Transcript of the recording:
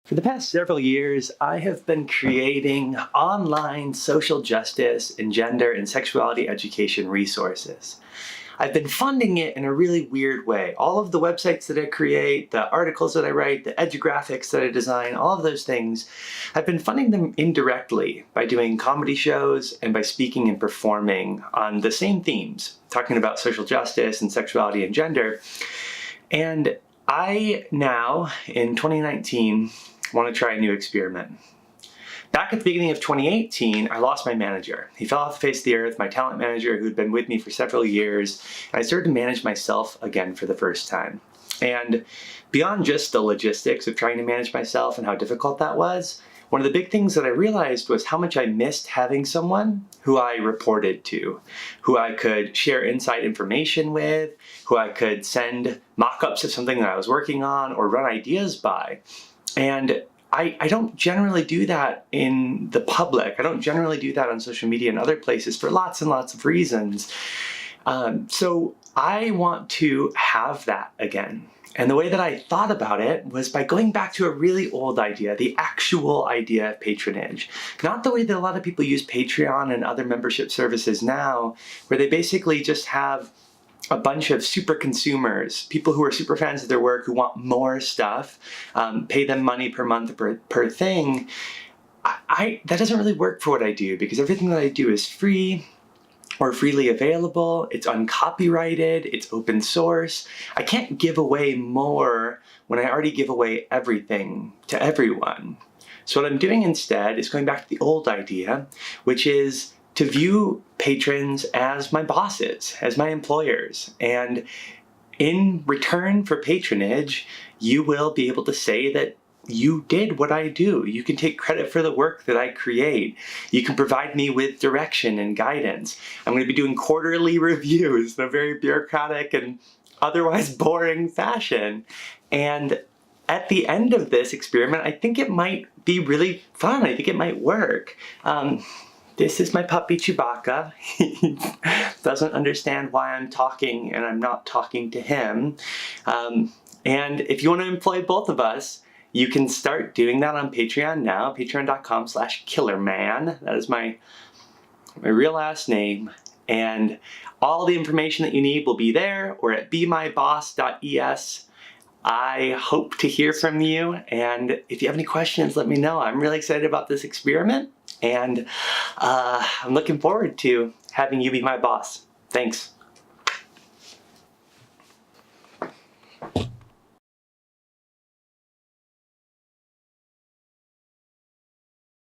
For the past several years, I have been creating online social justice and gender and sexuality education resources. I've been funding it in a really weird way. All of the websites that I create, the articles that I write, the edographics that I design, all of those things, I've been funding them indirectly by doing comedy shows and by speaking and performing on the same themes, talking about social justice and sexuality and gender. And I now, in 2019, want to try a new experiment. Back at the beginning of 2018, I lost my manager. He fell off the face of the earth, my talent manager who'd been with me for several years, and I started to manage myself again for the first time. And beyond just the logistics of trying to manage myself and how difficult that was, one of the big things that I realized was how much I missed having someone who I reported to, who I could share inside information with, who I could send mock-ups of something that I was working on or run ideas by. And I don't generally do that in the public. I don't generally do that on social media and other places for lots and lots of reasons. So I want to have that again. And the way that I thought about it was by going back to a really old idea, the actual idea of patronage. Not the way that a lot of people use Patreon and other membership services now, where they basically just have a bunch of super consumers, people who are super fans of their work, who want more stuff, pay them money per month per thing. That doesn't really work for what I do, because everything that I do is free or freely available, it's uncopyrighted, it's open source. I can't give away more when I already give away everything to everyone. So what I'm doing instead is going back to the old idea, which is to view patrons as my bosses, as my employers. And in return for patronage, you will be able to say that you did what I do. You can take credit for the work that I create. You can provide me with direction and guidance. I'm going to be doing quarterly reviews in a very bureaucratic and otherwise boring fashion. And at the end of this experiment, I think it might be really fun. I think it might work. This is my puppy Chewbacca. He doesn't understand why I'm talking and I'm not talking to him. And if you want to employ both of us, you can start doing that on Patreon now, patreon.com/Killermann. That is my real last name. And all the information that you need will be there or at bemyboss.es. I hope to hear from you, and if you have any questions, let me know. I'm really excited about this experiment, and I'm looking forward to having you be my boss. Thanks.